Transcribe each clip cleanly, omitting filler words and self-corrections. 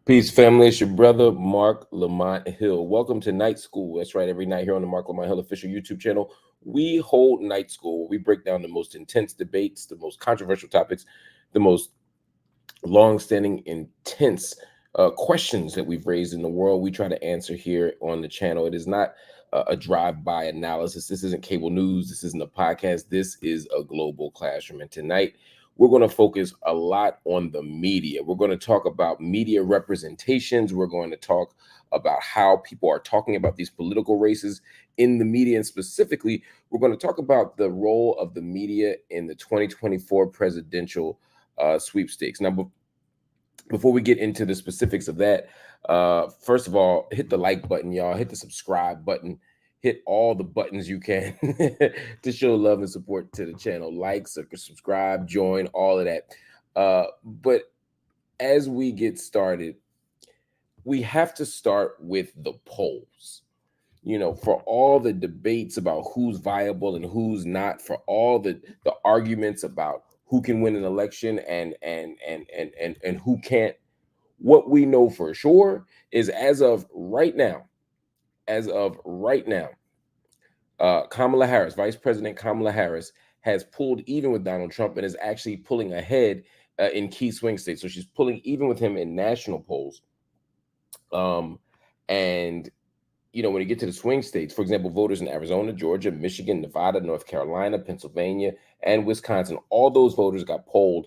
Peace, family. It's your brother, Marc Lamont Hill. Welcome to Night School. That's right. Every night here on the Marc Lamont Hill official YouTube channel, we hold Night School. We break down the most intense debates, the most controversial topics, the most long-standing, intense questions that we've raised in the world. We try to answer here on the channel. It is not a drive-by analysis. This isn't cable news. This isn't a podcast. This is a global classroom. And tonight, we're going to focus a lot on the media. We're going to talk about media representations. We're going to talk about how people are talking about these political races in the media. And specifically, we're going to talk about the role of the media in the 2024 presidential sweepstakes. Now, before we get into the specifics of that, first of all, hit the like button, y'all. Hit the subscribe button. Hit all the buttons you can to show love and support to the channel. Like, subscribe, join, all of that. But as we get started, we have to start with the polls. You know, for all the debates about who's viable and who's not, for all the arguments about who can win an election and who can't, what we know for sure is as of right now, Kamala Harris, Vice President Kamala Harris, has pulled even with Donald Trump and is actually pulling ahead in key swing states. So she's pulling even with him in national polls. And you know, when you get to the swing states, for example, voters in Arizona, Georgia, Michigan, Nevada, North Carolina, Pennsylvania, and Wisconsin, all those voters got polled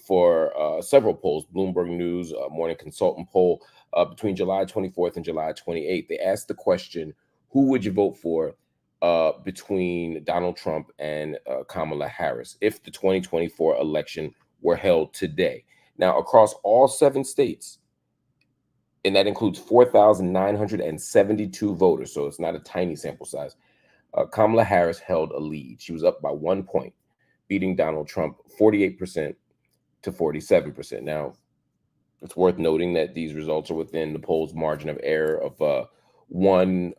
for several polls, Bloomberg News, Morning Consultant poll, between July 24th and July 28th. They asked the question, who would you vote for between Donald Trump and Kamala Harris if the 2024 election were held today? Now, across all 7 states, and that includes 4,972 voters, so it's not a tiny sample size, Kamala Harris held a lead. She was up by 1 point, beating Donald Trump 48% to 47%. Now, it's worth noting that these results are within the poll's margin of error of 1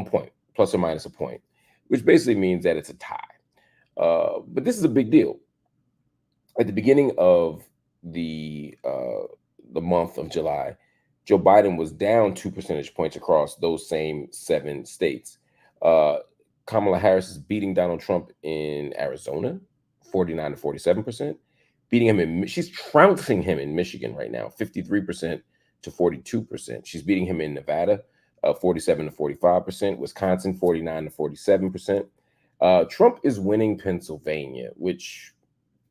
point, plus or minus a point, which basically means that it's a tie. But this is a big deal. At the beginning of the month of July, Joe Biden was down 2 percentage points across those same 7 states. Kamala Harris is beating Donald Trump in Arizona, 49 to 47%. She's trouncing him in Michigan right now, 53% to 42%. She's beating him in Nevada, 47 to 45%. Wisconsin, 49 to 47%. Trump is winning Pennsylvania, which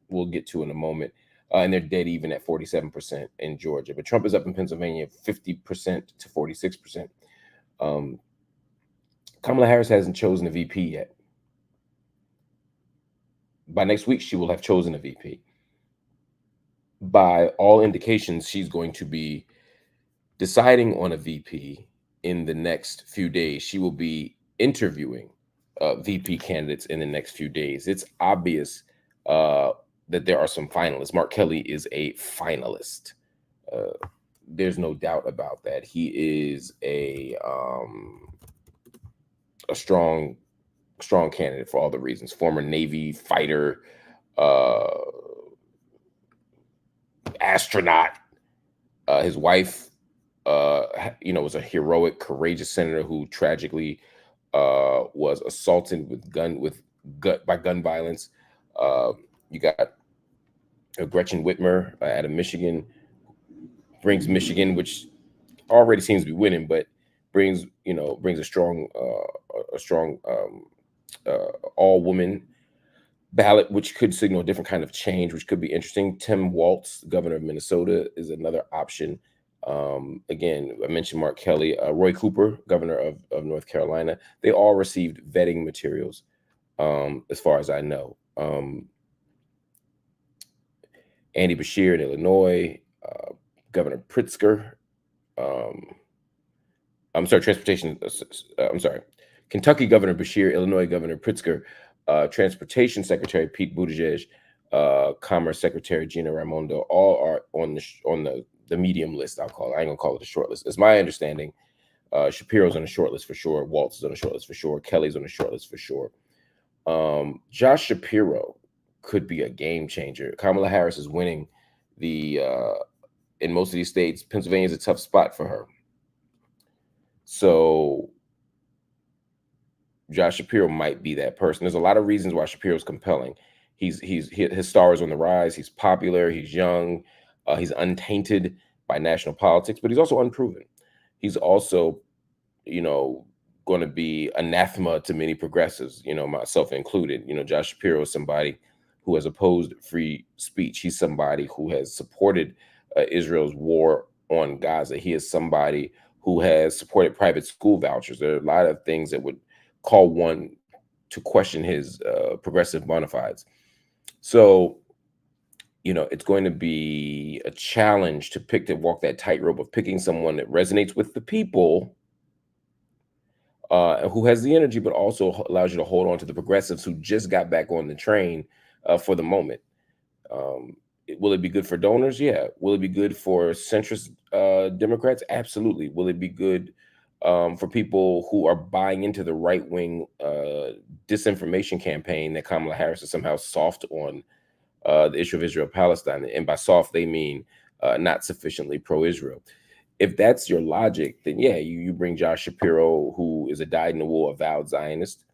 we'll get to in a moment. And they're dead even at 47% in Georgia. But Trump is up in Pennsylvania 50% to 46%. Kamala Harris hasn't chosen a VP yet. By next week, she will have chosen a VP. By all indications, she's going to be deciding on a VP in the next few days. She will be interviewing VP candidates in the next few days. It's obvious that there are some finalists. Mark Kelly is a finalist. There's no doubt about that. He is a strong candidate for all the reasons. Former Navy fighter, astronaut. His wife, was a heroic, courageous senator who tragically was assaulted by gun violence. You got Gretchen Whitmer out of Michigan, brings Michigan, which already seems to be winning, but brings a strong all woman ballot, which could signal a different kind of change, which could be interesting. Tim Walz, governor of Minnesota, is another option. Again, I mentioned Mark Kelly, Roy Cooper, governor of North Carolina. They all received vetting materials, as far as I know. Andy Beshear in Illinois, Governor Pritzker. Kentucky Governor Beshear, Illinois Governor Pritzker, Transportation Secretary Pete Buttigieg, Commerce Secretary Gina Raimondo, all are on the medium list. I ain't gonna call it a short list. It's my understanding. Shapiro's on a short list for sure. Waltz is on a short list for sure. Kelly's on a short list for sure. Josh Shapiro could be a game changer. Kamala Harris is winning the in most of these states, Pennsylvania is a tough spot for her. So Josh Shapiro might be that person. There's a lot of reasons why Shapiro's compelling. His star is on the rise. He's popular. He's young. He's untainted by national politics, but he's also unproven. He's also, you know, going to be anathema to many progressives, you know, myself included. You know, Josh Shapiro is somebody who has opposed free speech. He's somebody who has supported Israel's war on Gaza. He is somebody who has supported private school vouchers. There are a lot of things that would call one to question his progressive bona fides. So, you know, it's going to be a challenge to walk that tightrope of picking someone that resonates with the people, who has the energy, but also allows you to hold on to the progressives who just got back on the train for the moment. Will it be good for donors? Yeah. Will it be good for centrist Democrats? Absolutely. Will it be good for people who are buying into the right wing disinformation campaign that Kamala Harris is somehow soft on the issue of Israel Palestine? And by soft, they mean not sufficiently pro-Israel. If that's your logic, then yeah, you bring Josh Shapiro, who is a dyed-in-the-wool avowed Zionist.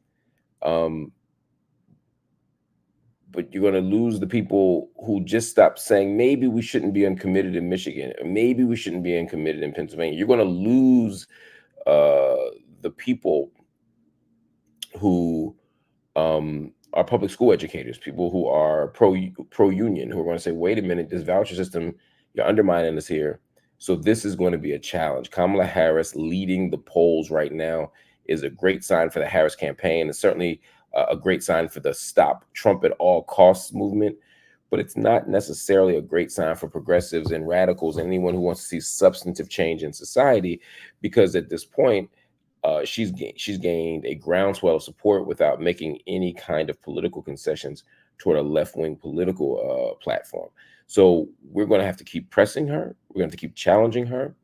But you're going to lose the people who just stopped saying maybe we shouldn't be uncommitted in Michigan, or maybe we shouldn't be uncommitted in Pennsylvania. You're going to lose the people who are public school educators, people who are pro union, who are going to say, wait a minute, this voucher system, you're undermining us here. So this is going to be a challenge. Kamala Harris leading the polls right now is a great sign for the Harris campaign. It's certainly a great sign for the Stop Trump at All Costs movement, but it's not necessarily a great sign for progressives and radicals and anyone who wants to see substantive change in society, because at this point, she's gained a groundswell of support without making any kind of political concessions toward a left-wing political platform. So we're going to have to keep pressing her. We're going to have to keep challenging her.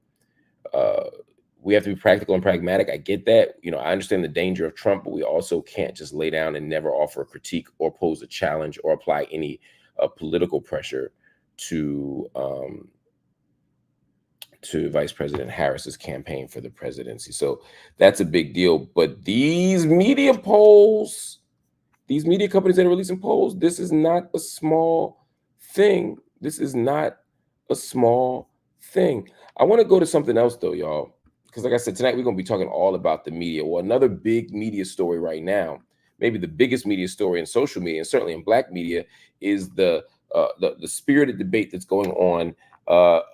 We have to be practical and pragmatic. I get that. You know, I understand the danger of Trump, but we also can't just lay down and never offer a critique or pose a challenge or apply any political pressure to Vice President Harris's campaign for the presidency. So that's a big deal. But these media polls, these media companies that are releasing polls, this is not a small thing. This is not a small thing. I want to go to something else though, y'all, because like I said, tonight we're going to be talking all about the media. Well, another big media story right now, maybe the biggest media story in social media and certainly in Black media, is the spirited debate that's going on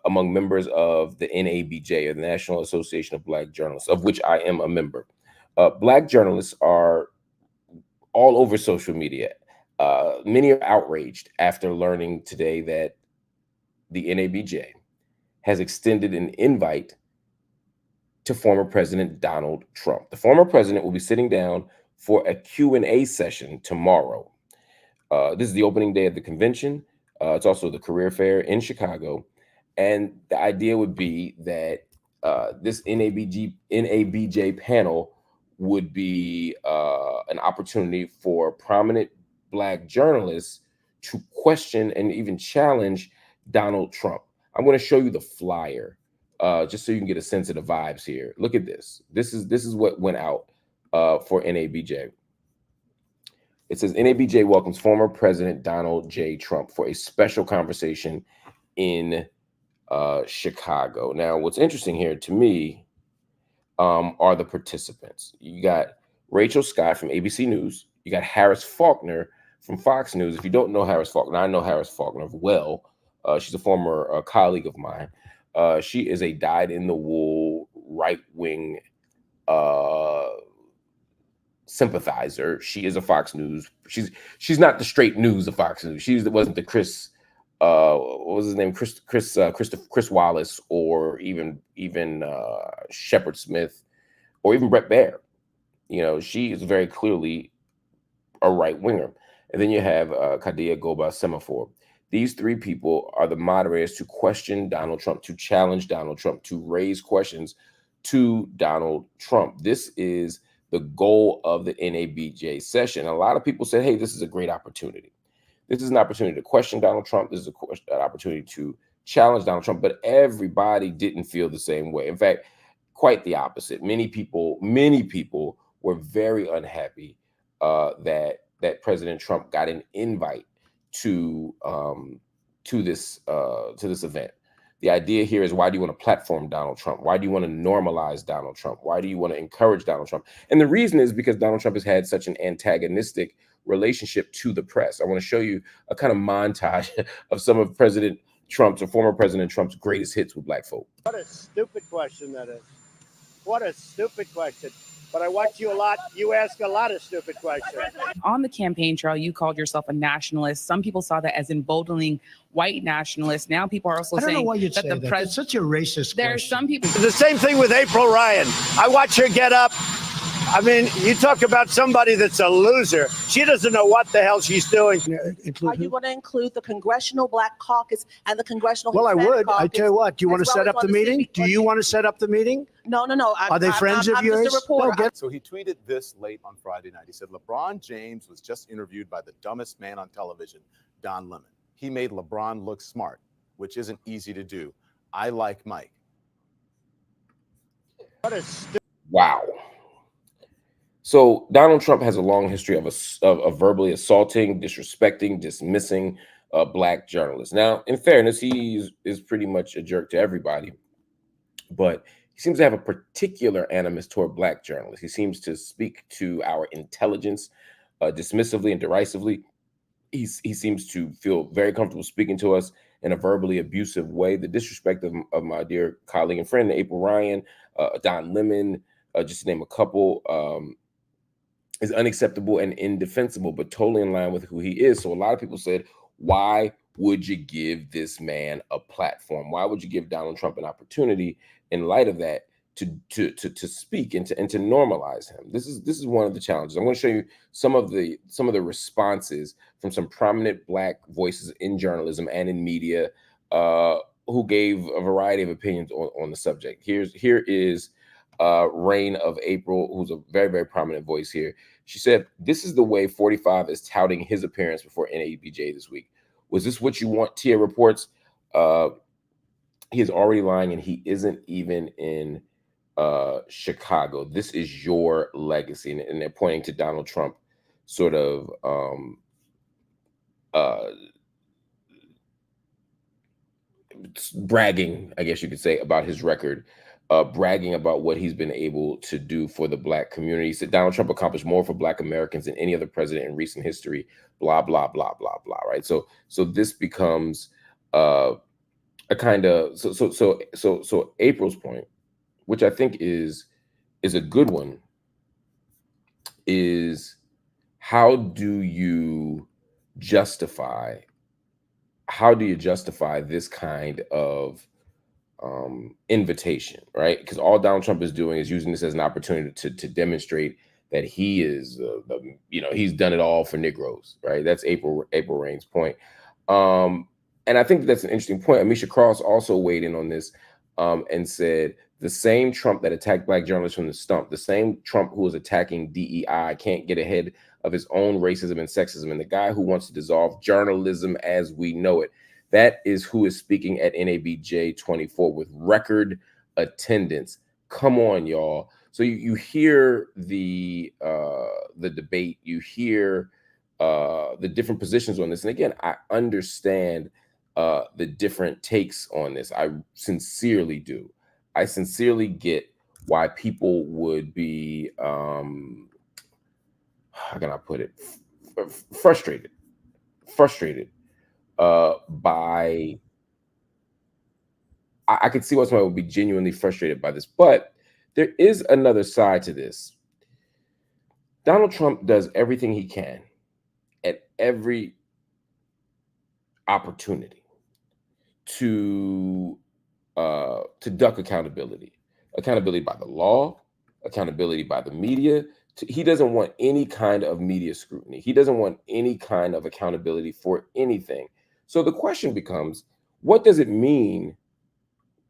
among members of the NABJ, or the National Association of Black Journalists, of which I am a member. Black journalists are all over social media. Many are outraged after learning today that the NABJ has extended an invite to former President Donald Trump. The former president will be sitting down for a Q&A session tomorrow. This is the opening day of the convention. It's also the career fair in Chicago. And the idea would be that this NABJ panel would be an opportunity for prominent Black journalists to question and even challenge Donald Trump. I'm going to show you the flyer just so you can get a sense of the vibes here. Look at this. This is what went out for NABJ. It says NABJ welcomes former President Donald J. Trump for a special conversation in Chicago. Now, what's interesting here to me are the participants. You got Rachel Scott from ABC News. You got Harris Faulkner from Fox News. If you don't know Harris Faulkner, I know Harris Faulkner well. She's a former colleague of mine. She is a dyed-in-the-wool right-wing sympathizer. She is a Fox News. She's not the straight news of Fox News. She wasn't the Chris. What was his name? Chris Wallace, or even Shepard Smith, or even Brett Baer. You know, she is very clearly a right winger. And then you have Kadia Goba Semaphore. These three people are the moderators to question Donald Trump, to challenge Donald Trump, to raise questions to Donald Trump. This is the goal of the NABJ session. A lot of people said, hey, this is a great opportunity. This is an opportunity to question Donald Trump. This is an opportunity to challenge Donald Trump, but everybody didn't feel the same way. In fact, quite the opposite. Many people were very unhappy that President Trump got an invite to this event. The idea here is, why do you want to platform Donald Trump? Why do you want to normalize Donald Trump? Why do you want to encourage Donald Trump? And the reason is because Donald Trump has had such an antagonistic relationship to the press. I want to show you a kind of montage of some of President Trump's, or former President Trump's, greatest hits with black folk. What a stupid question that is. What a stupid question. But I watch you a lot. You ask a lot of stupid questions. On the campaign trail, you called yourself a nationalist. Some people saw that as emboldening white nationalists. Now people are also saying that the president. It's such a racist There are question. some people. The same thing with April Ryan. I watch her get up. I mean, you talk about somebody that's a loser. She doesn't know what the hell she's doing. Are you going to include the Congressional Black Caucus and the Congressional Well, Hispanic I would. Caucus? I tell you what. Do you want to set up the meeting? Do you want to set up the meeting? No. Are they friends of yours? I'm just a reporter. So he tweeted this late on Friday night. He said, LeBron James was just interviewed by the dumbest man on television, Don Lemon. He made LeBron look smart, which isn't easy to do. I like Mike. What a stupid. Wow. So Donald Trump has a long history of verbally assaulting, disrespecting, dismissing black journalists. Now, in fairness, he is pretty much a jerk to everybody, but he seems to have a particular animus toward black journalists. He seems to speak to our intelligence dismissively and derisively. He seems to feel very comfortable speaking to us in a verbally abusive way. The disrespect of my dear colleague and friend, April Ryan, Don Lemon, just to name a couple, is unacceptable and indefensible, but totally in line with who he is. So a lot of people said, why would you give this man a platform? Why would you give Donald Trump an opportunity in light of that to speak and to normalize him? This is one of the challenges. I'm going to show you some of the responses from some prominent black voices in journalism and in media who gave a variety of opinions on the subject. Here is Reign of April, who's a very, very prominent voice here. She said, "This is the way 45 is touting his appearance before NABJ this week. Was this what you want?" Tia reports, he is already lying, and he isn't even in Chicago. This is your legacy. And they're pointing to Donald Trump sort of bragging, I guess you could say, about his record, bragging about what he's been able to do for the black community. He said Donald Trump accomplished more for black Americans than any other president in recent history, blah, blah, blah, blah, blah, right? So this becomes a kind of, so April's point, which I think is a good one, is how do you justify this kind of invitation, right? Because all Donald Trump is doing is using this as an opportunity to demonstrate that he is, he's done it all for Negroes, right? That's April Reign's point. And I think that's an interesting point. Amisha Cross also weighed in on this and said, the same Trump that attacked black journalists from the stump, the same Trump who is attacking DEI can't get ahead of his own racism and sexism, and the guy who wants to dissolve journalism as we know it. That is who is speaking at NABJ 24 with record attendance. Come on, y'all. So you hear the debate, you hear the different positions on this. And again, I understand the different takes on this. I sincerely do. I sincerely get why people would be, how can I put it, frustrated by, I could see why someone would be genuinely frustrated by this, but there is another side to this. Donald Trump does everything he can at every opportunity to duck accountability by the law, accountability by the media. He doesn't want any kind of media scrutiny. He doesn't want any kind of accountability for anything. So the question becomes, what does it mean?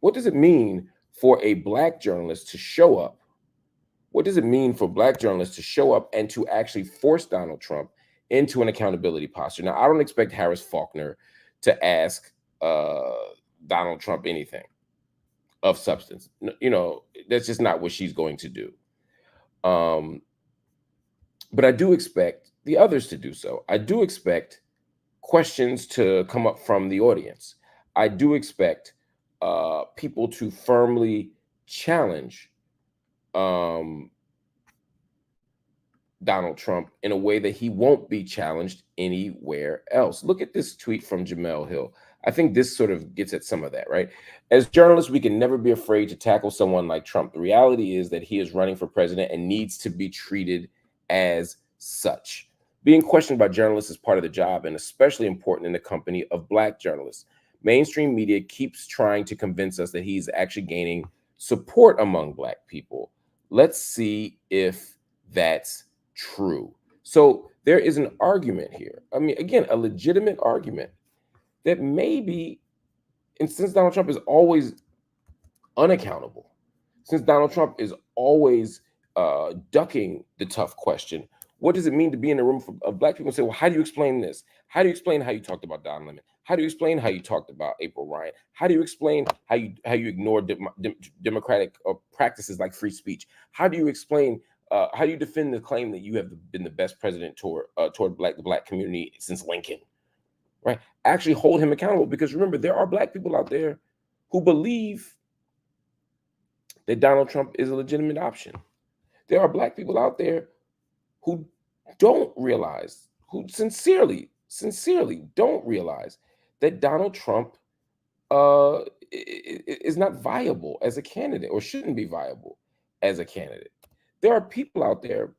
What does it mean for a black journalist to show up? What does it mean for black journalists to show up and to actually force Donald Trump into an accountability posture? Now, I don't expect Harris Faulkner to ask Donald Trump anything of substance. You know, that's just not what she's going to do. But I do expect the others to do so. I do expect questions to come up from the audience. I do expect people to firmly challenge Donald Trump in a way that he won't be challenged anywhere else. Look at this tweet from Jamel Hill. I think this sort of gets at some of that, right? As journalists, we can never be afraid to tackle someone like Trump. The reality is that he is running for president and needs to be treated as such. Being questioned by journalists is part of the job, and especially important in the company of Black journalists. Mainstream media keeps trying to convince us that he's actually gaining support among Black people. Let's see if that's true. So there is an argument here. I mean, again, a legitimate argument that maybe, and since Donald Trump is always unaccountable, since Donald Trump is always ducking the tough question, what does it mean to be in a room of Black people and say, well, how do you explain this? How do you explain how you talked about Don Lemon? How do you explain how you talked about April Ryan? How do you explain how you ignore democratic practices like free speech? How do you explain how do you defend the claim that you have been the best president toward the Black community since Lincoln? Right? Actually hold him accountable, because remember, there are Black people out there who believe that Donald Trump is a legitimate option. There are Black people out there who don't realize, who sincerely don't realize that Donald Trump is not viable as a candidate, or shouldn't be viable as a candidate. There are people out there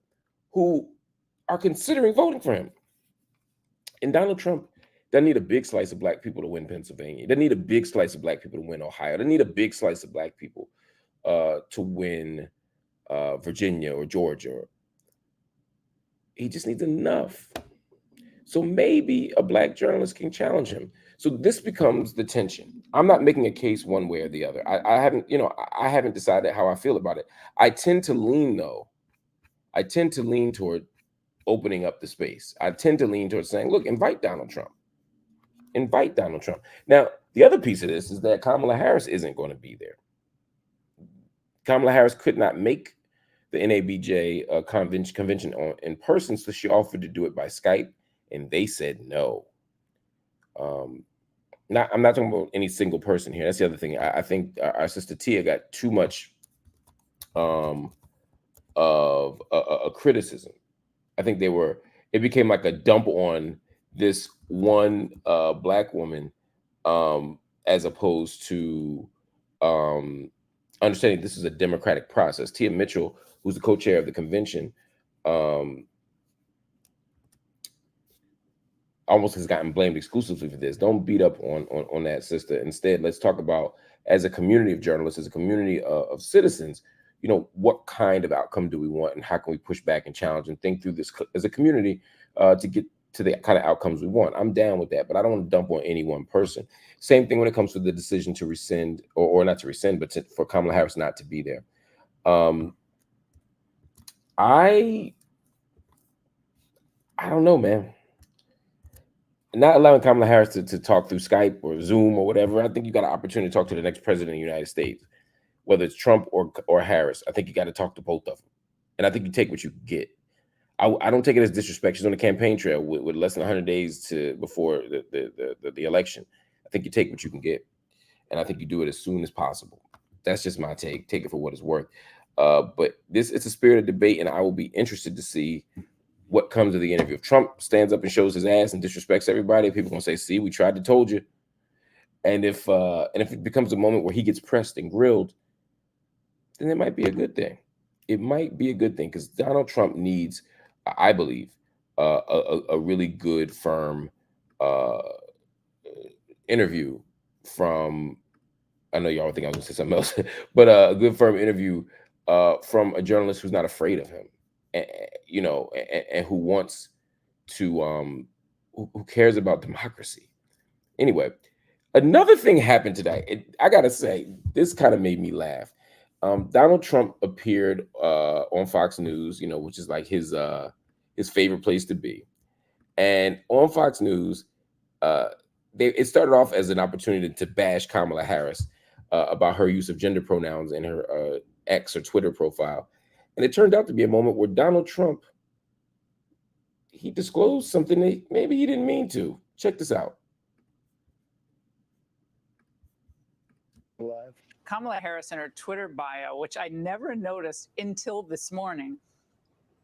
who are considering voting for him. And Donald Trump doesn't need a big slice of Black people to win Pennsylvania. He doesn't need a big slice of Black people to win Ohio. He doesn't need a big slice of Black people to win Virginia or Georgia. He just needs enough. So maybe a Black journalist can challenge him. So this becomes the tension. I'm not making a case one way or the other. I haven't decided how I feel about it. I tend to lean toward opening up the space. I tend to lean toward saying, look, invite Donald Trump. Invite Donald Trump. Now, the other piece of this is that Kamala Harris isn't going to be there. Kamala Harris could not make the NABJ convention in person, so she offered to do it by Skype, and they said no. I'm not talking about any single person here. That's the other thing. I think our sister Tia got too much of a criticism. I think it became like a dump on this one Black woman, as opposed to understanding this is a democratic process. Tia Mitchell, who's the co-chair of the convention, almost has gotten blamed exclusively for this. Don't beat up on that, sister. Instead, let's talk about, as a community of journalists, as a community of citizens, what kind of outcome do we want, and how can we push back and challenge and think through this as a community to get to the kind of outcomes we want. I'm down with that, but I don't want to dump on any one person. Same thing when it comes to the decision to rescind, or not to rescind, but for Kamala Harris not to be there. I don't know, man. Not allowing Kamala Harris to talk through Skype or Zoom or whatever. I think you got an opportunity to talk to the next president of the United States, whether it's Trump or Harris. I think you got to talk to both of them, and I think you take what you get. I don't take it as disrespect. She's on the campaign trail with less than 100 days before the election. I think you take what you can get, and I think you do it as soon as possible. That's just my take. Take it for what it's worth. But it's a spirited debate, and I will be interested to see what comes of the interview. If Trump stands up and shows his ass and disrespects everybody, people are gonna say, "See, we tried to told you." And if it becomes a moment where he gets pressed and grilled, then it might be a good thing. It might be a good thing, because Donald Trump needs, I believe, a really good, firm interview from, I know y'all think I was gonna say something else, but a good, firm interview from a journalist who's not afraid of him, and who wants to, who cares about democracy. Anyway, another thing happened today. I gotta say, this kind of made me laugh. Donald Trump appeared on Fox News, which is like his favorite place to be. And on Fox News, it started off as an opportunity to bash Kamala Harris about her use of gender pronouns in her X or Twitter profile. And it turned out to be a moment where Donald Trump, he disclosed something that maybe he didn't mean to. Check this out. Kamala Harris in her Twitter bio, which I never noticed until this morning,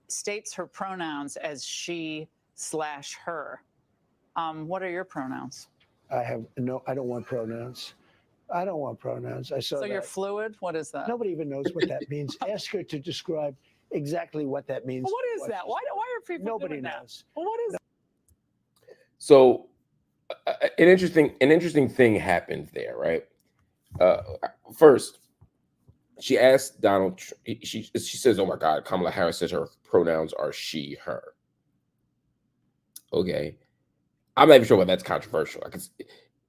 states her pronouns as she/her. What are your pronouns? I don't want pronouns. I don't want pronouns. I saw So you're fluid? What is that? Nobody even knows what that means. Ask her to describe exactly what that means. Well, what is that? Why are people Nobody doing knows. That? Well, what is So an interesting thing happened there, right? First, she asked Donald. She says, "Oh my God, Kamala Harris says her pronouns are she, her." Okay, I'm not even sure why that's controversial.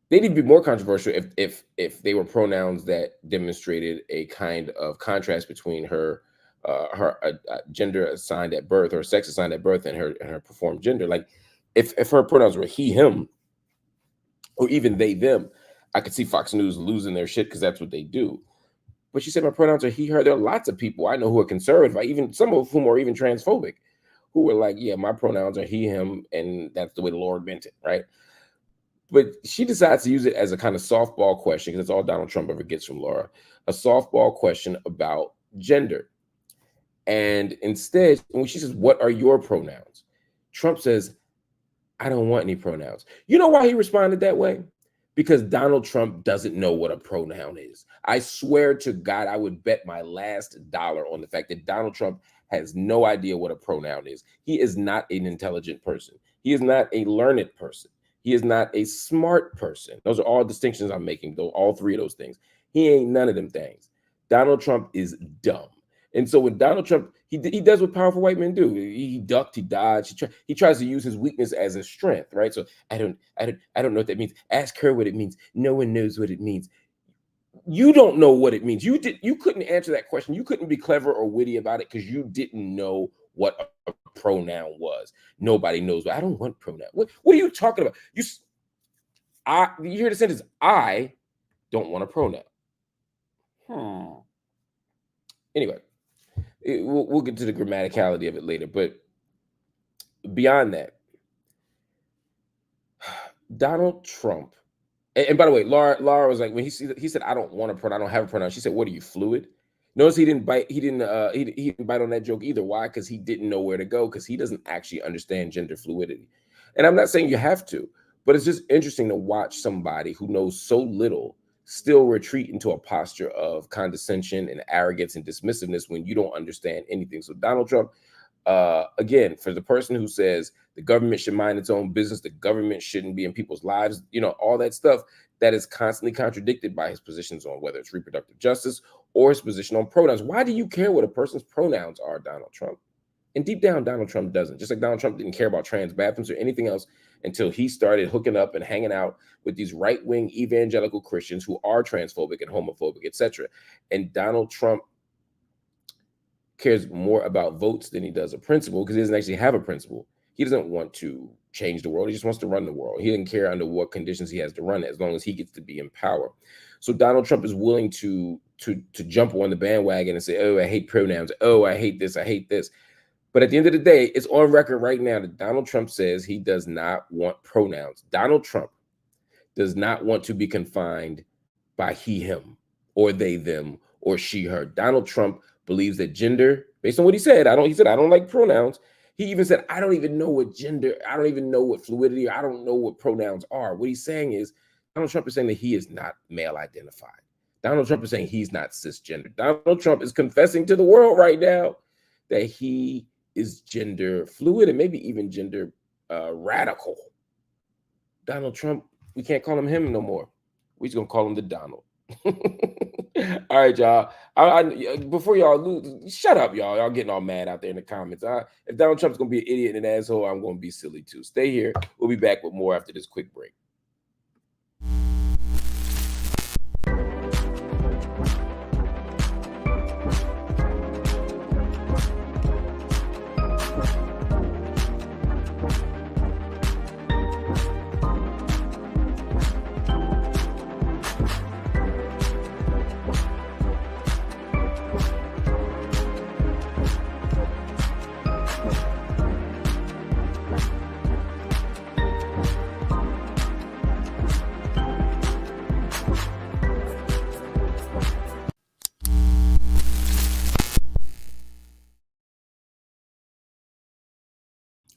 They need to be more controversial if they were pronouns that demonstrated a kind of contrast between her gender assigned at birth or sex assigned at birth and her performed gender. Like if her pronouns were he, him, or even they, them, I could see Fox News losing their shit because that's what they do. But she said my pronouns are he, her. There are lots of people I know who are conservative, even some of whom are even transphobic, who were like, yeah, my pronouns are he, him, and that's the way the Lord meant it, right? But she decides to use it as a kind of softball question, because that's all Donald Trump ever gets from Laura, a softball question about gender. And instead, when she says, what are your pronouns? Trump says, I don't want any pronouns. You know why he responded that way? Because Donald Trump doesn't know what a pronoun is. I swear to God, I would bet my last dollar on the fact that Donald Trump has no idea what a pronoun is. He is not an intelligent person. He is not a learned person. He is not a smart person. Those are all distinctions I'm making, though, all three of those things. He ain't none of them things. Donald Trump is dumb. And so when Donald Trump, he does what powerful white men do. He ducked, he dodged, he tries to use his weakness as a strength, right? So I don't know what that means. Ask her what it means. No one knows what it means. You don't know what it means. You couldn't answer that question. You couldn't be clever or witty about it because you didn't know what a pronoun was. Nobody knows. I don't want pronoun. What are you talking about? You hear the sentence, I don't want a pronoun. Anyway, we'll get to the grammaticality of it later. But beyond that, Donald Trump, and by the way, Laura was like, when he said, I don't want a pronoun, I don't have a pronoun. She said, what are you, fluid? Notice he didn't bite on that joke either. Why? Because he didn't know where to go, because he doesn't actually understand gender fluidity. And I'm not saying you have to, but it's just interesting to watch somebody who knows so little still retreat into a posture of condescension and arrogance and dismissiveness when you don't understand anything. So Donald Trump, again, for the person who says the government should mind its own business, the government shouldn't be in people's lives, all that stuff, that is constantly contradicted by his positions on whether it's reproductive justice or his position on pronouns. Why do you care what a person's pronouns are, Donald Trump? And deep down, Donald Trump doesn't. Just like Donald Trump didn't care about trans bathrooms or anything else until he started hooking up and hanging out with these right-wing evangelical Christians who are transphobic and homophobic, etc. And Donald Trump cares more about votes than he does a principle, because he doesn't actually have a principle. He doesn't want to change the world. He just wants to run the world. He doesn't care under what conditions he has to run it, as long as he gets to be in power. So Donald Trump is willing to jump on the bandwagon and say, oh, I hate pronouns. Oh, I hate this. I hate this. But at the end of the day, it's on record right now that Donald Trump says he does not want pronouns. Donald Trump does not want to be confined by he, him, or they, them, or she, her. Donald Trump believes that gender, based on what he said, I don't like pronouns. He even said, I don't even know what gender, I don't even know what fluidity, I don't know what pronouns are. What he's saying is, Donald Trump is saying that he is not male identified. Donald Trump is saying he's not cisgender. Donald Trump is confessing to the world right now that he is gender fluid and maybe even gender radical. Donald Trump, we can't call him no more. We're just gonna call him the Donald. All right, y'all. Before y'all lose, shut up, y'all. Y'all getting all mad out there in the comments. If Donald Trump's gonna be an idiot and an asshole, I'm gonna be silly too. Stay here. We'll be back with more after this quick break.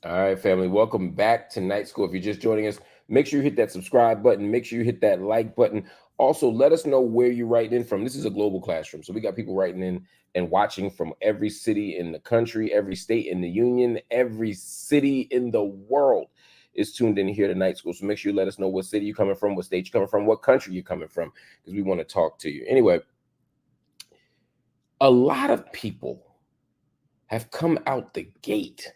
All right, family. Welcome back to Night School. If you're just joining us, make sure you hit that subscribe button. Make sure you hit that like button. Also, let us know where you're writing in from. This is a global classroom. So we got people writing in and watching from every city in the country, every state in the union, every city in the world is tuned in here to Night School. So make sure you let us know what city you're coming from, what state you're coming from, what country you're coming from, because we want to talk to you. Anyway, a lot of people have come out the gate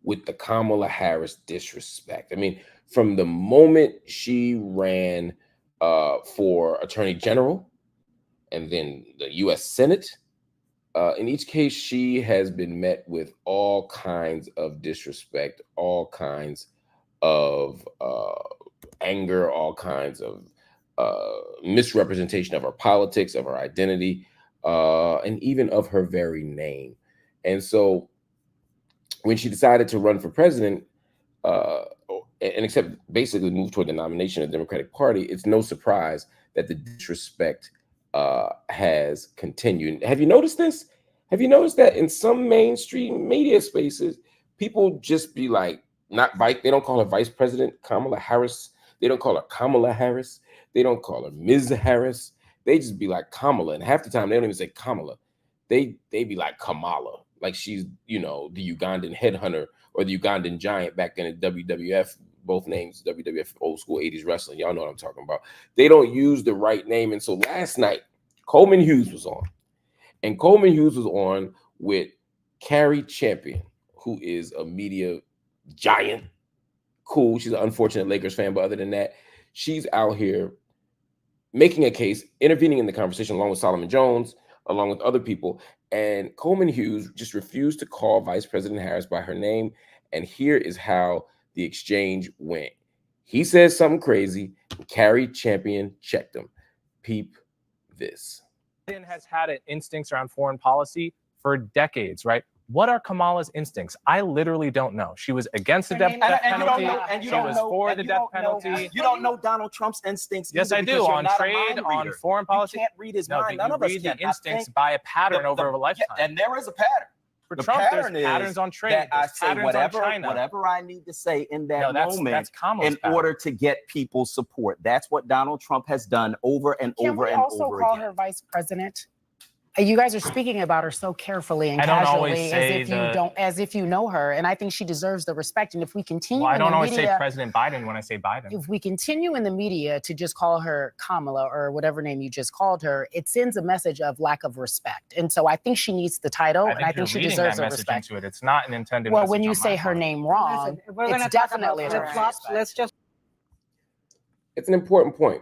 with the Kamala Harris disrespect. I mean, from the moment she ran for Attorney General and then the U.S. Senate, in each case, she has been met with all kinds of disrespect, all kinds of anger, all kinds of misrepresentation of her politics, of her identity, and even of her very name. And so when she decided to run for president and except basically move toward the nomination of the Democratic Party, it's no surprise that the disrespect has continued. Have you noticed this? Have you noticed that in some mainstream media spaces, people just be like, not vice, they don't call her Vice President Kamala Harris. They don't call her Kamala Harris. They don't call her Ms. Harris. They just be like Kamala. And half the time they don't even say Kamala. They be like Kamala, like she's, you know, the Ugandan headhunter or the Ugandan giant back then at WWF, both names, WWF, old school 80s wrestling. Y'all know what I'm talking about. They don't use the right name. And so last night, Coleman Hughes was on. And Coleman Hughes was on with Carrie Champion, who is a media giant. Cool. She's an unfortunate Lakers fan, but other than that, she's out here making a case, intervening in the conversation along with Solomon Jones, along with other people. And Coleman Hughes just refused to call Vice President Harris by her name. And here is how the exchange went. He says something crazy. Carrie Champion checked him. Peep this. Biden has had instincts around foreign policy for decades, right? What are Kamala's instincts? I literally don't know. She was against the death penalty. She was for the death penalty. You don't know Donald Trump's instincts. Yes, I do. On trade, on foreign policy. You can't read his mind. None of us read can. The instincts by a pattern over a lifetime. And there is a pattern. For the Trump, pattern there's patterns on trade. That I say whatever I need to say in that moment that's Kamala's in order to get people's support. That's what Donald Trump has done over and over and over again. Can we also call her vice president? You guys are speaking about her so carefully and casually, as if you know her, and I think she deserves the respect. And if we continue, I don't always say President Biden when I say Biden. If we continue in the media to just call her Kamala or whatever name you just called her, it sends a message of lack of respect. And so I think she needs the title, and I think she deserves the respect. Into it. It's not an intended. Well, when you say her name wrong, it's definitely Let's just. It's an important point.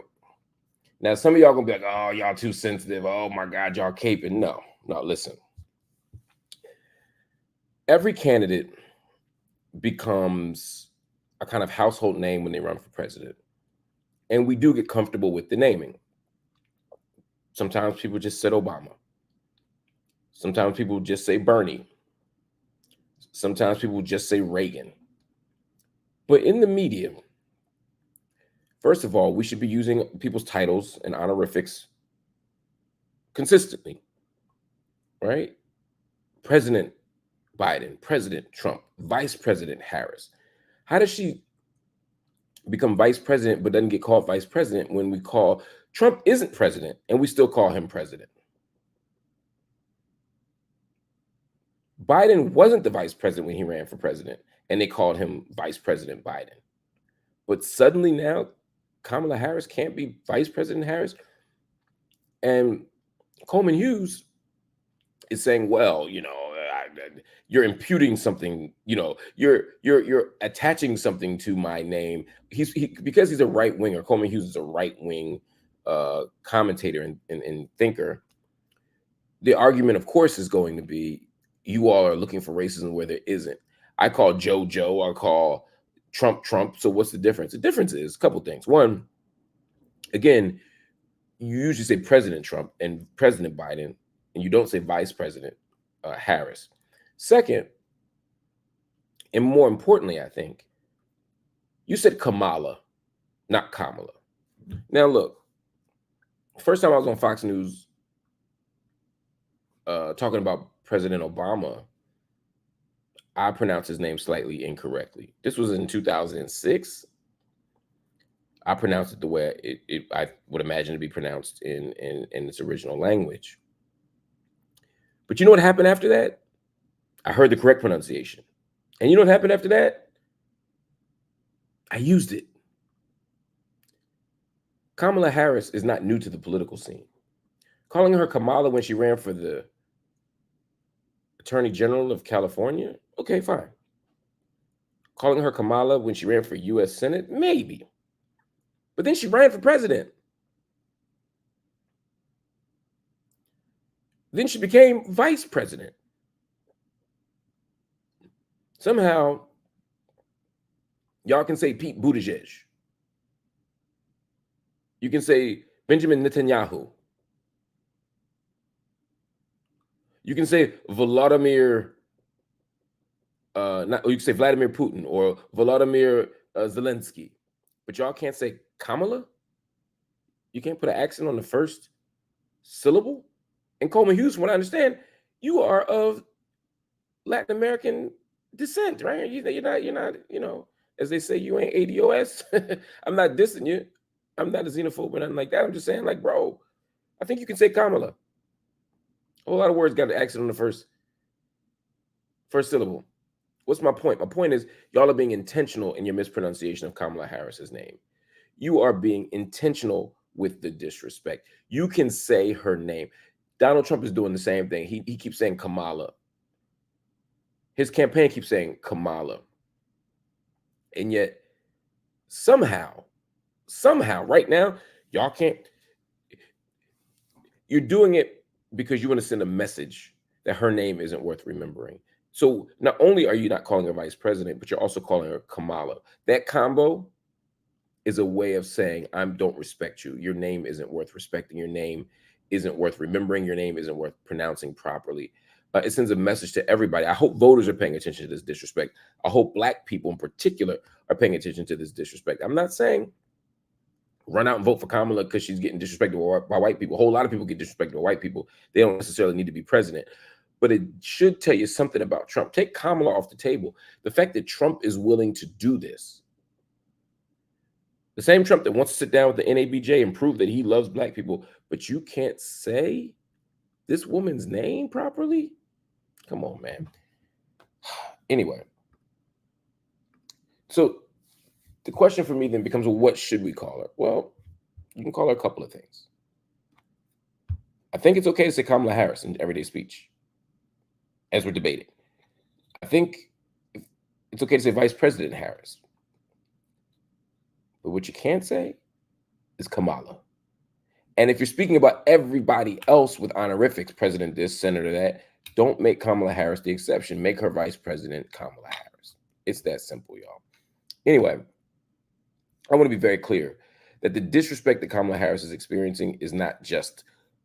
Now, some of y'all gonna be like, oh, y'all too sensitive. Oh my God, y'all caping. No, listen. Every candidate becomes a kind of household name when they run for president. And we do get comfortable with the naming. Sometimes people just said Obama. Sometimes people just say Bernie. Sometimes people just say Reagan. But in the media, first of all, we should be using people's titles and honorifics consistently, right? President Biden, President Trump, Vice President Harris. How does she become vice president but doesn't get called vice president when we call Trump isn't president and we still call him president? Biden wasn't the vice president when he ran for president and they called him Vice President Biden. But suddenly now, Kamala Harris can't be Vice President Harris. And Coleman Hughes is saying, well, you know, you're imputing something, you know, you're attaching something to my name. Because he's a right winger. Coleman Hughes is a right wing commentator and thinker. The argument, of course, is going to be you all are looking for racism where there isn't. I call Joe Joe. I call Trump Trump. So what's the difference? The difference is a couple things. One, again, you usually say President Trump and President Biden, and you don't say Vice President Harris. Second, and more importantly, I think, you said Kamala, not Kamala. Now, look, first time I was on Fox News talking about President Obama, I pronounced his name slightly incorrectly. This was in 2006. I pronounced it the way I would imagine to be pronounced in its original language. But you know what happened after that? I heard the correct pronunciation. And you know what happened after that? I used it. Kamala Harris is not new to the political scene. Calling her Kamala when she ran for the Attorney General of California? Okay, fine. Calling her Kamala when she ran for U.S. Senate? Maybe. But then she ran for president. Then she became vice president. Somehow, y'all can say Pete Buttigieg. You can say Benjamin Netanyahu. You can say Vladimir, you can say Vladimir Putin or Volodymyr Zelensky, but y'all can't say Kamala? You can't put an accent on the first syllable? And Coleman Hughes, from what I understand, you are of Latin American descent, right? You're not, as they say, you ain't ADOS. I'm not dissing you. I'm not a xenophobe or nothing like that. I'm just saying, like, bro, I think you can say Kamala. A whole lot of words got an accent on the first syllable. What's my point? My point is y'all are being intentional in your mispronunciation of Kamala Harris's name. You are being intentional with the disrespect. You can say her name. Donald Trump is doing the same thing. He keeps saying Kamala. His campaign keeps saying Kamala. And yet, somehow, right now, y'all can't. You're doing it because you want to send a message that her name isn't worth remembering. So not only are you not calling her vice president, but you're also calling her Kamala. That combo is a way of saying, I don't respect you. Your name isn't worth respecting. Your name isn't worth remembering. Your name isn't worth pronouncing properly. It sends a message to everybody. I hope voters are paying attention to this disrespect. I hope Black people in particular are paying attention to this disrespect. I'm not saying run out and vote for Kamala because she's getting disrespected by white people. A whole lot of people get disrespected by white people. They don't necessarily need to be president. But it should tell you something about Trump. Take Kamala off the table. The fact that Trump is willing to do this. The same Trump that wants to sit down with the NABJ and prove that he loves Black people, but you can't say this woman's name properly? Come on, man. Anyway. So the question for me then becomes, well, what should we call her? Well, you can call her a couple of things. I think it's okay to say Kamala Harris in everyday speech as we're debating. I think it's okay to say Vice President Harris. But what you can't say is Kamala. And if you're speaking about everybody else with honorifics, President this, Senator that, don't make Kamala Harris the exception. Make her Vice President Kamala Harris. It's that simple, y'all. Anyway, I want to be very clear that the disrespect that Kamala Harris is experiencing is not just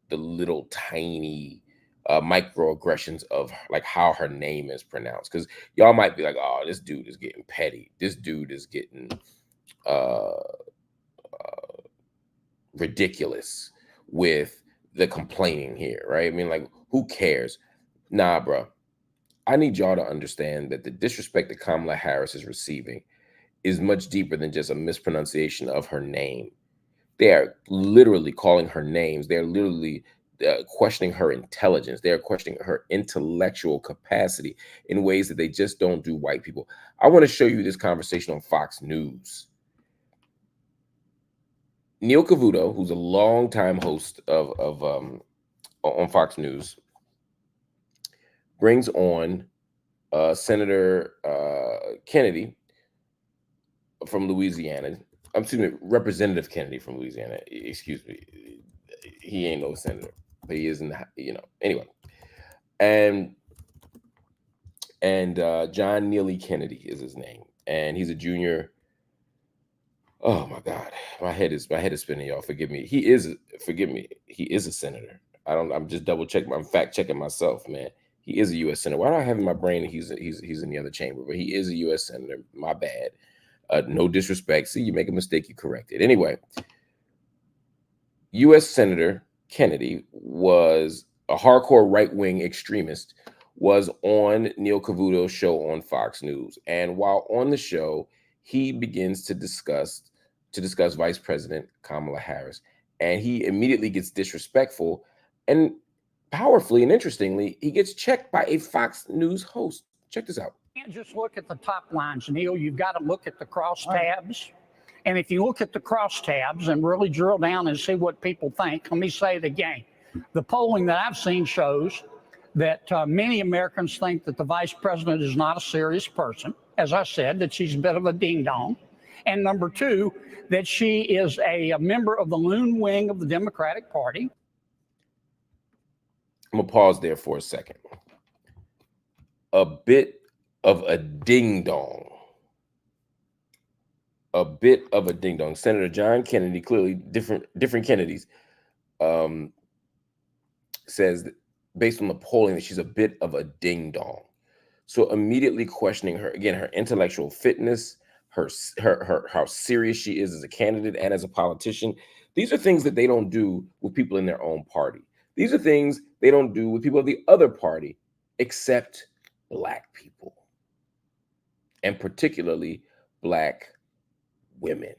the little tiny microaggressions of like how her name is pronounced. Because y'all might be like, oh, this dude is getting petty. This dude is getting ridiculous with the complaining here, right? I mean, like, who cares? Nah, bro. I need y'all to understand that the disrespect that Kamala Harris is receiving is much deeper than just a mispronunciation of her name. They are literally calling her names. They're literally questioning her intelligence. They're questioning her intellectual capacity in ways that they just don't do white people. I want to show you this conversation on Fox News. Neil Cavuto, who's a longtime host on Fox News, brings on Senator Kennedy from Louisiana. Excuse me, Representative Kennedy from Louisiana. Excuse me. He ain't no senator, but he is in the, anyway. And John Neely Kennedy is his name. And he's a junior. Oh my God. My head is spinning, y'all. Forgive me. He is a senator. I'm just double checking. I'm fact checking myself, man. He is a U.S. senator. Why do I have in my brain that he's in the other chamber? But he is a U.S. senator. My bad. No disrespect. See, you make a mistake, you correct it. Anyway, U.S. Senator Kennedy was a hardcore right-wing extremist was on Neil Cavuto's show on Fox News. And while on the show, he begins to discuss Vice President Kamala Harris. And he immediately gets disrespectful, and powerfully and interestingly, he gets checked by a Fox News host. Check this out. You can't just look at the top lines, Neil. You've got to look at the crosstabs. And if you look at the crosstabs and really drill down and see what people think, let me say it again. The polling that I've seen shows that many Americans think that the vice president is not a serious person. As I said, that she's a bit of a ding-dong. And number two, that she is a member of the loon wing of the Democratic Party. I'm going to pause there for a second. A bit of a ding-dong. A bit of a ding-dong. Senator John Kennedy, clearly different Kennedys, says that based on the polling that she's a bit of a ding-dong. So immediately questioning her, again, her intellectual fitness, her how serious she is as a candidate and as a politician. These are things that they don't do with people in their own party. These are things they don't do with people of the other party, except Black people, and particularly Black women.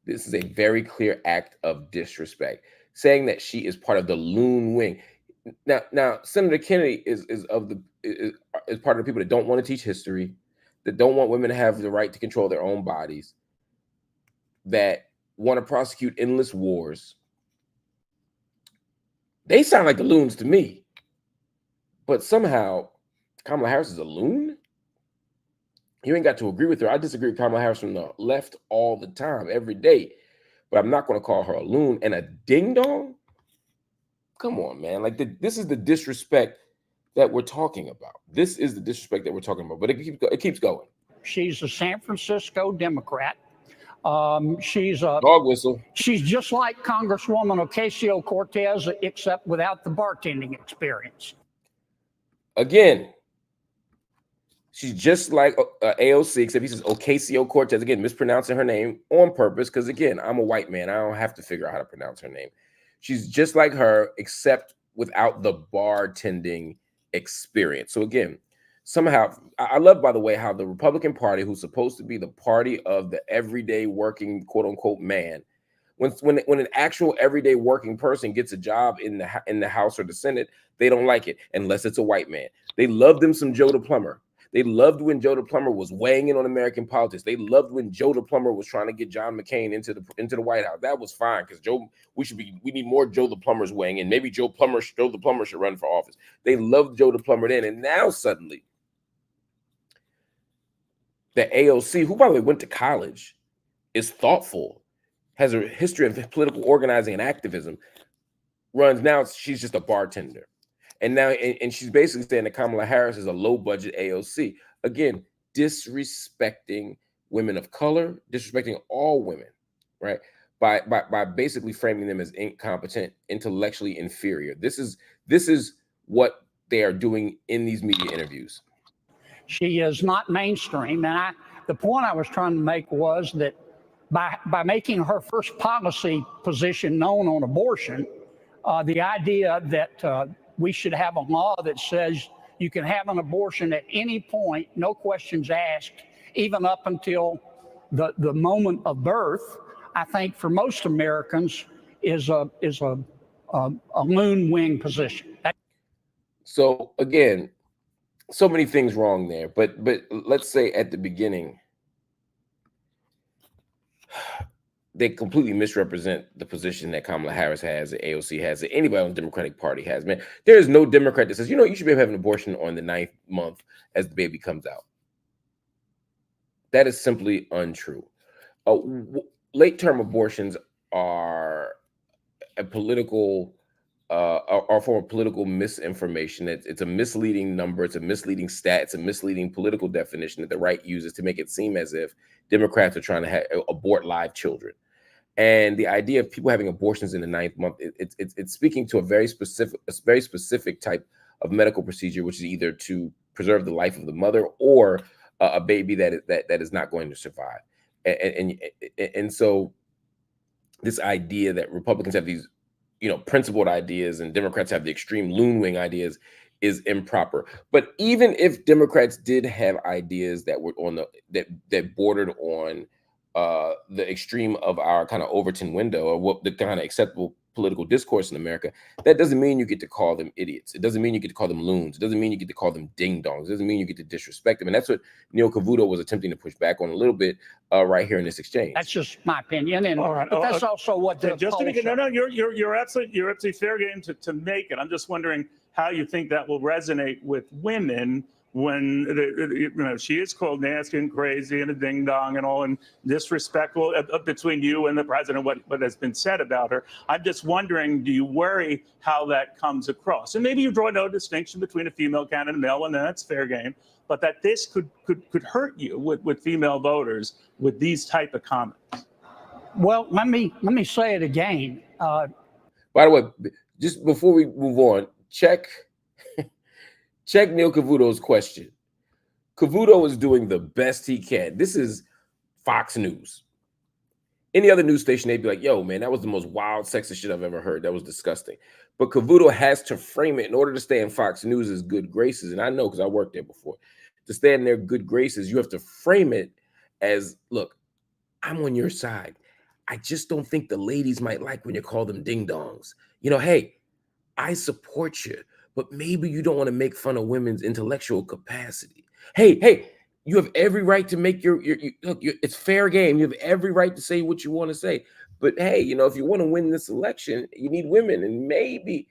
This is a very clear act of disrespect, saying that she is part of the loon wing. Now, Senator Kennedy is part of the people that don't want to teach history, that don't want women to have the right to control their own bodies, that want to prosecute endless wars. They sound like the loons to me. But somehow, Kamala Harris is a loon? You ain't got to agree with her. I disagree with Kamala Harris from the left all the time, every day. But I'm not going to call her a loon and a ding-dong? Come on, man. Like, this is the disrespect that we're talking about. This is the disrespect that we're talking about. But it keeps going. She's a San Francisco Democrat. She's a dog whistle. She's just like Congresswoman Ocasio-Cortez, except without the bartending experience. Again, she's just like AOC, except he says Ocasio-Cortez. Again, mispronouncing her name on purpose, because again, I'm a white man. I don't have to figure out how to pronounce her name. She's just like her, except without the bartending experience. So again, somehow, I love, by the way, how the Republican Party, who's supposed to be the party of the everyday working, quote unquote, man, when an actual everyday working person gets a job in the House or the Senate, they don't like it unless it's a white man. They loved them some Joe the Plumber. They loved when Joe the Plumber was weighing in on American politics. They loved when Joe the Plumber was trying to get John McCain into the White House. That was fine, because we need more Joe the Plumbers weighing in. Maybe Joe the Plumber should run for office. They loved Joe the Plumber then, and now suddenly the AOC, who by the way went to college, is thoughtful, has a history of political organizing and activism, she's just a bartender. And now, and she's basically saying that Kamala Harris is a low-budget AOC. Again, disrespecting women of color, disrespecting all women, right? By basically framing them as incompetent, intellectually inferior. This is what they are doing in these media interviews. She is not mainstream, and the point I was trying to make was that by making her first policy position known on abortion, the idea that we should have a law that says you can have an abortion at any point, no questions asked, even up until the moment of birth, I think for most Americans is a loon wing position. So again, so many things wrong there, but let's say at the beginning, they completely misrepresent the position that Kamala Harris has, that AOC has, that anybody on the Democratic Party has. Man, there is no Democrat that says, you should be able to have an abortion on the 9th month as the baby comes out. That is simply untrue. Late-term abortions are a political, are for political misinformation. It's a misleading number. It's a misleading stat. It's a misleading political definition that the right uses to make it seem as if Democrats are trying to abort live children. And the idea of people having abortions in the 9th month, it's speaking to a very specific type of medical procedure, which is either to preserve the life of the mother or a baby that is not going to survive. And so this idea that Republicans have these, principled ideas and Democrats have the extreme loon wing ideas is improper. But even if Democrats did have ideas that were on that bordered on the extreme of our kind of Overton window, or what the kind of acceptable political discourse in America, that doesn't mean you get to call them idiots. It doesn't mean you get to call them loons. It doesn't mean you get to call them ding dongs. It doesn't mean you get to disrespect them. And that's what Neil Cavuto was attempting to push back on a little bit right here in this exchange. That's just my opinion, and but that's also what the just to make it, no, you're absolutely fair game to make it. I'm just wondering how you think that will resonate with women when she is called nasty and crazy and a ding dong and all, and disrespectful between you and the president, what has been said about her. I'm just wondering, do you worry how that comes across? And maybe you draw no distinction between a female candidate and a male one, then that's fair game. But that this could hurt you with female voters with these type of comments. Well, let me say it again. By the way, just before we move on, check Neil Cavuto's question. Cavuto is doing the best he can. This is Fox News. Any other news station, they'd be like, yo, man, that was the most wild, sexist shit I've ever heard. That was disgusting. But Cavuto has to frame it in order to stay in Fox News' good graces. And I know because I worked there before. To stay in their good graces, you have to frame it as, look, I'm on your side. I just don't think the ladies might like when you call them ding-dongs. Hey, I support you, but maybe you don't want to make fun of women's intellectual capacity. Hey, you have every right to make your look, it's fair game. You have every right to say what you want to say. But hey, if you want to win this election, you need women. And maybe,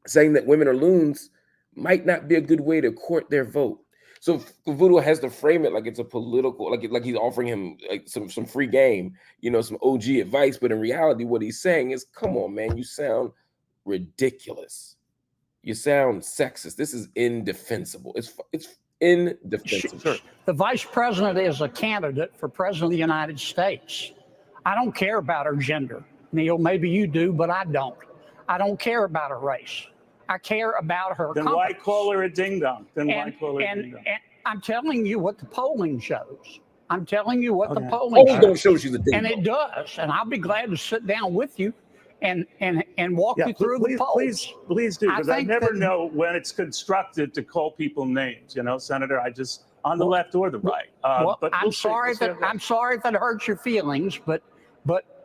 saying that women are loons might not be a good way to court their vote. So Cavuto has to frame it like it's a political, like he's offering him like some free game, some OG advice. But in reality, what he's saying is, come on, man, you sound ridiculous. You sound sexist. This is indefensible. It's indefensible. Sure. The vice president is a candidate for president of the United States. I don't care about her gender. Neil, maybe you do, but I don't. I don't care about her race. I care about her. Then why call her a ding dong? And I'm telling you what the polling shows. I'm telling you what the polling shows. Don't show she's a ding dong. And it does. And I'll be glad to sit down with you and walk you through the polls. Please do, because I never know when it's constructed to call people names. Senator, on the left or the right. But I'm sorry that hurts your feelings, but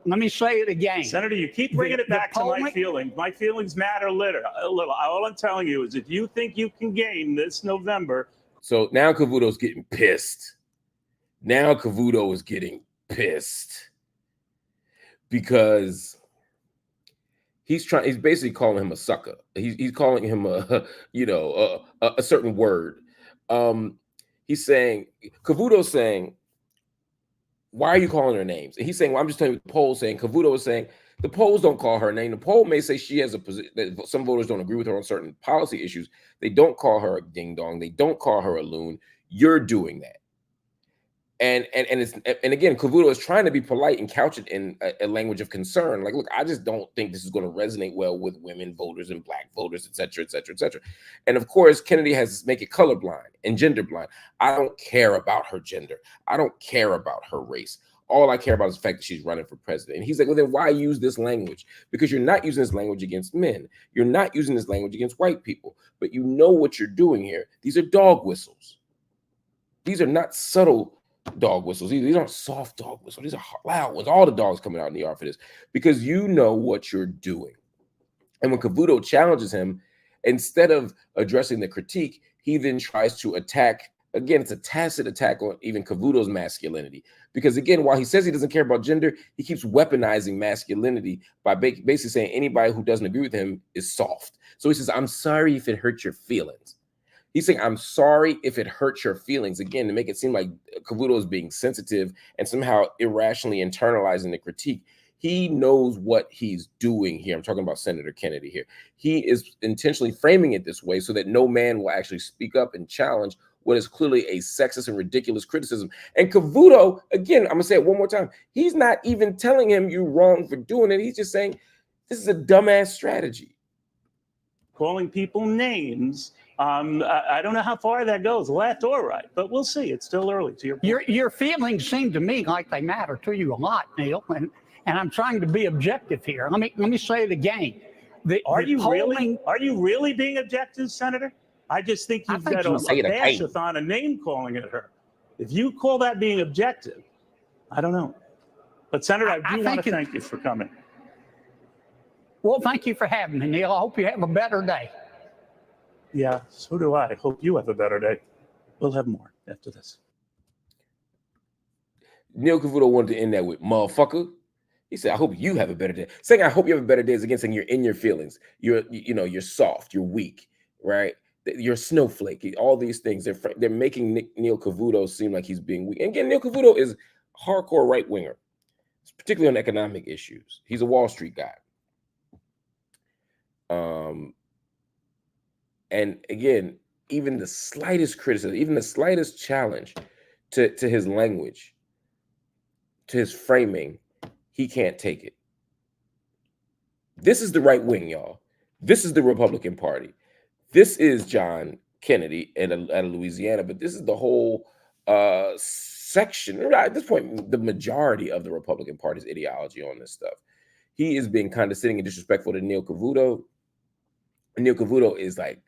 let me say it again. Senator, you keep bringing it back to my feelings. My feelings matter a little. All I'm telling you is if you think you can gain this November. So now Cavuto's getting pissed. Now Cavuto is getting pissed because he's basically calling him a sucker. He's calling him a certain word. Cavuto's saying, why are you calling her names? And he's saying, well, I'm just telling you the poll saying, Cavuto is saying, the polls don't call her name. The poll may say she has a position that some voters don't agree with her on certain policy issues. They don't call her a ding dong. They don't call her a loon. You're doing that. And again, Cavuto is trying to be polite and couch it in a language of concern. Like, look, I just don't think this is going to resonate well with women voters and black voters, et cetera, et cetera, et cetera. And of course, Kennedy has to make it colorblind and gender blind. I don't care about her gender. I don't care about her race. All I care about is the fact that she's running for president. And he's like, well, then why use this language? Because you're not using this language against men. You're not using this language against white people. But you know what you're doing here. These are dog whistles. These are not subtle dog whistles. These aren't soft dog whistles. These are loud ones. All the dogs coming out in the yard for this because you know what you're doing. And when Cavuto challenges him, instead of addressing the critique, he then tries to attack. Again, it's a tacit attack on even Cavuto's masculinity. Because again, while he says he doesn't care about gender, he keeps weaponizing masculinity by basically saying anybody who doesn't agree with him is soft. So he says, I'm sorry if it hurts your feelings. He's saying, I'm sorry if it hurts your feelings, again, to make it seem like Cavuto is being sensitive and somehow irrationally internalizing the critique. He knows what he's doing here. I'm talking about Senator Kennedy here. He is intentionally framing it this way so that no man will actually speak up and challenge what is clearly a sexist and ridiculous criticism. And Cavuto, again, I'm going to say it one more time. He's not even telling him you're wrong for doing it. He's just saying, this is a dumbass strategy. Calling people names. I don't know how far that goes, left or right, but we'll see. It's still early. To your point. Your feelings seem to me like they matter to you a lot, Neil, and I'm trying to be objective here. Let me say it again. Are you really being objective, Senator? I just think you've got a bash-a-thon of name calling at her. If you call that being objective, I don't know. But Senator, I do want to thank you for coming. Well, thank you for having me, Neil. I hope you have a better day. Yeah, so do I. Hope you have a better day. We'll have more after this. Neil Cavuto wanted to end that with motherfucker. He said, I hope you have a better day. Saying I hope you have a better day is again saying you're in your feelings. You're soft, you're weak, right? You're a snowflake. All these things. They're making Neil Cavuto seem like he's being weak. And again, Neil Cavuto is a hardcore right-winger, particularly on economic issues. He's a Wall Street guy. And again, even the slightest criticism, even the slightest challenge to his language, to his framing, he can't take it. This is the right wing, y'all. This is the Republican Party. This is John Kennedy out of Louisiana, but this is the whole section. At this point, the majority of the Republican Party's ideology on this stuff. He is being condescending and disrespectful to Neil Cavuto. And Neil Cavuto is like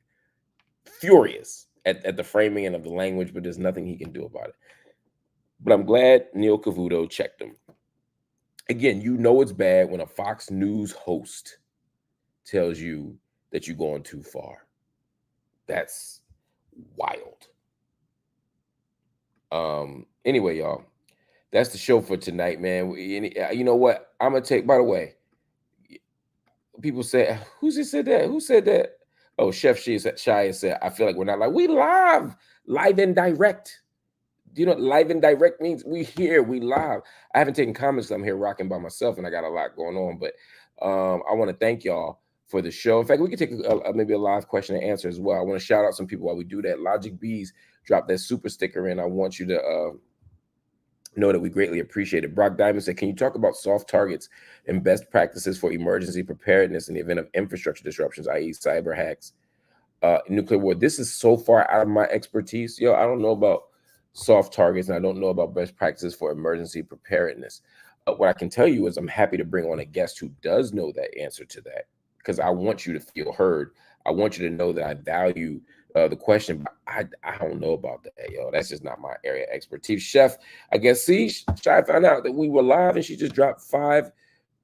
furious at the framing and of the language, but there's nothing he can do about it. But I'm glad Neil Cavuto checked him. Again, you know it's bad when a Fox News host tells you that you're going too far. That's wild. Anyway, y'all, that's the show for tonight, man. You know what? I'm gonna take. By the way, people say, who said that? Who said that? Oh, Chef Shia said, I feel like we're not live. We live and direct. Do you know what live and direct means? We here, we live. I haven't taken comments. I'm here rocking by myself, and I got a lot going on. But I want to thank y'all for the show. In fact, we could take maybe a live question and answer as well. I want to shout out some people while we do that. Logic Bees dropped that super sticker in. I want you to know that we greatly appreciate it. Brock Diamond said, can you talk about soft targets and best practices for emergency preparedness in the event of infrastructure disruptions, i.e. cyber hacks, nuclear war? This is so far out of my expertise. Yo, I don't know about soft targets, and I don't know about best practices for emergency preparedness. What I can tell you is I'm happy to bring on a guest who does know that answer to that, because I want you to feel heard. I want you to know that I value the question, but I don't know about that, yo. That's just not my area of expertise. Chef, I guess, see, Shai found out that we were live, and she just dropped 5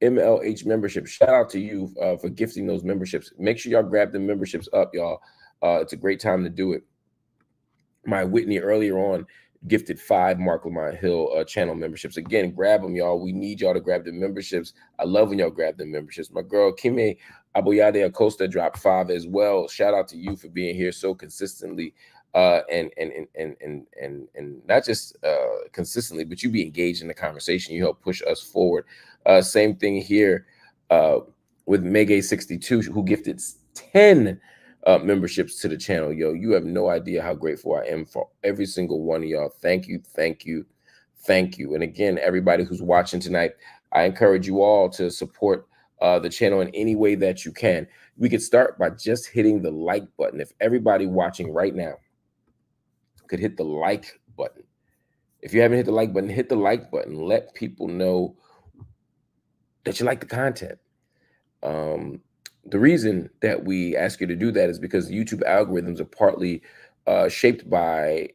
MLH memberships. Shout out to you for gifting those memberships. Make sure y'all grab the memberships up, y'all. It's a great time to do it. My Whitney earlier on gifted 5 Marc Lamont Hill channel memberships. Again, grab them, y'all. We need y'all to grab the memberships. I love when y'all grab the memberships. My girl Kime Aboyade Acosta dropped 5 as well. Shout out to you for being here so consistently, and not just consistently, but you be engaged in the conversation. You help push us forward. Same thing here with Mege62, who gifted 10 memberships to the channel. Yo, you have no idea how grateful I am for every single one of y'all. Thank you, thank you, thank you. And again, everybody who's watching tonight, I encourage you all to support the channel in any way that you can. We could start by just hitting the like button. If everybody watching right now could hit the like button. If you haven't hit the like button, hit the like button. Let people know that you like the content. The reason that we ask you to do that is because YouTube algorithms are partly shaped by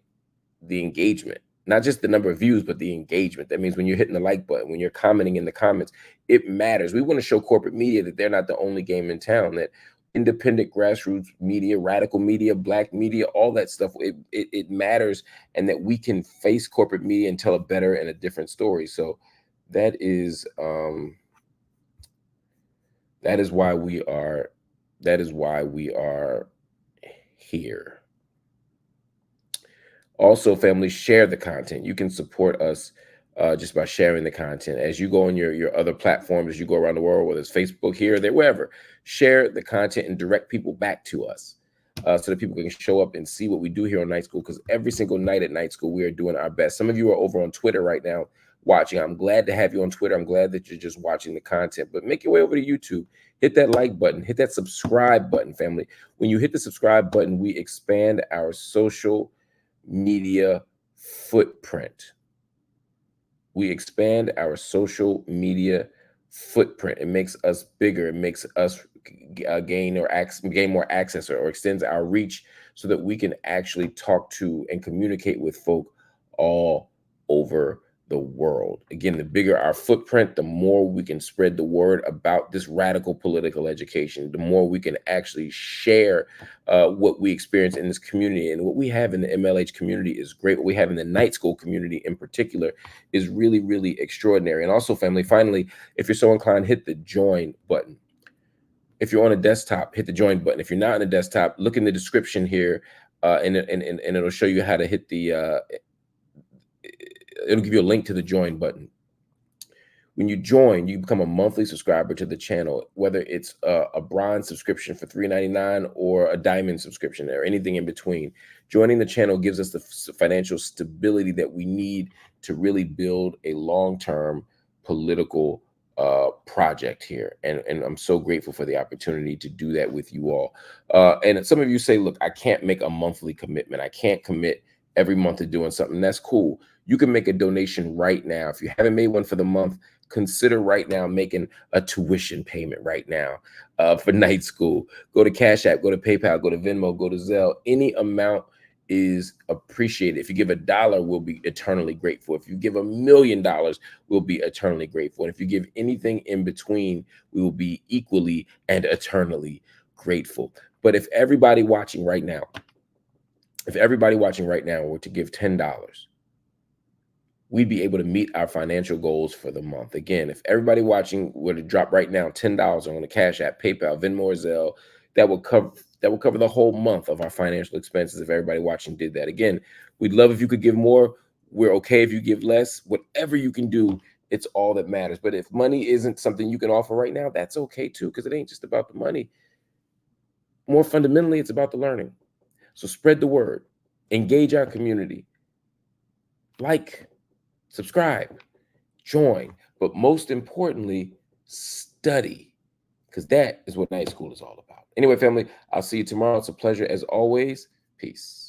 the engagement, not just the number of views, but the engagement. That means when you're hitting the like button, when you're commenting in the comments, it matters. We want to show corporate media that they're not the only game in town, that independent grassroots media, radical media, black media, all that stuff, it matters, and that we can face corporate media and tell a better and a different story. So that is why we are here. Also, family, share the content. You can support us just by sharing the content. As you go on your other platforms, as you go around the world, whether it's Facebook, here, there, wherever, share the content and direct people back to us so that people can show up and see what we do here on Night School, because every single night at Night School, we are doing our best. Some of you are over on Twitter right now watching. I'm glad to have you on Twitter. I'm glad that you're just watching the content, but make your way over to YouTube. Hit that like button, hit that subscribe button, family. When you hit the subscribe button, we expand our social media footprint. We expand our social media footprint. It makes us bigger. It makes us gain more access or extends our reach so that we can actually talk to and communicate with folk all over the world. Again, the bigger our footprint, the more we can spread the word about this radical political education, the more we can actually share what we experience in this community. And what we have in the MLH community is great. What we have in the night school community in particular is really, really extraordinary. And also, family, finally, if you're so inclined, hit the join button. If you're on a desktop, hit the join button. If you're not on a desktop, look in the description here, and it'll show you how to hit the it'll give you a link to the join button. When you join, you become a monthly subscriber to the channel, whether it's a bronze subscription for $3.99 or a diamond subscription or anything in between. Joining the channel gives us the financial stability that we need to really build a long-term political project here. And I'm so grateful for the opportunity to do that with you all. And some of you say, look, I can't make a monthly commitment. I can't commit every month to doing something. That's cool. You can make a donation right now. If you haven't made one for the month, consider right now making a tuition payment right now for night school. Go to Cash App, go to PayPal, go to Venmo, go to Zelle. Any amount is appreciated. If you give $1, we'll be eternally grateful. If you give $1 million, we'll be eternally grateful. And if you give anything in between, we will be equally and eternally grateful. But if everybody watching right now were to give $10, we'd be able to meet our financial goals for the month. Again, if everybody watching were to drop right now $10 on the Cash App, PayPal, Venmo, or Zelle, that will cover the whole month of our financial expenses if everybody watching did that. Again, we'd love if you could give more. We're okay if you give less. Whatever you can do, it's all that matters. But if money isn't something you can offer right now, that's okay too, because it ain't just about the money. More fundamentally, it's about the learning. So spread the word, engage our community, like, subscribe, join, but most importantly, study, because that is what night school is all about. Anyway, family, I'll see you tomorrow. It's a pleasure as always. Peace.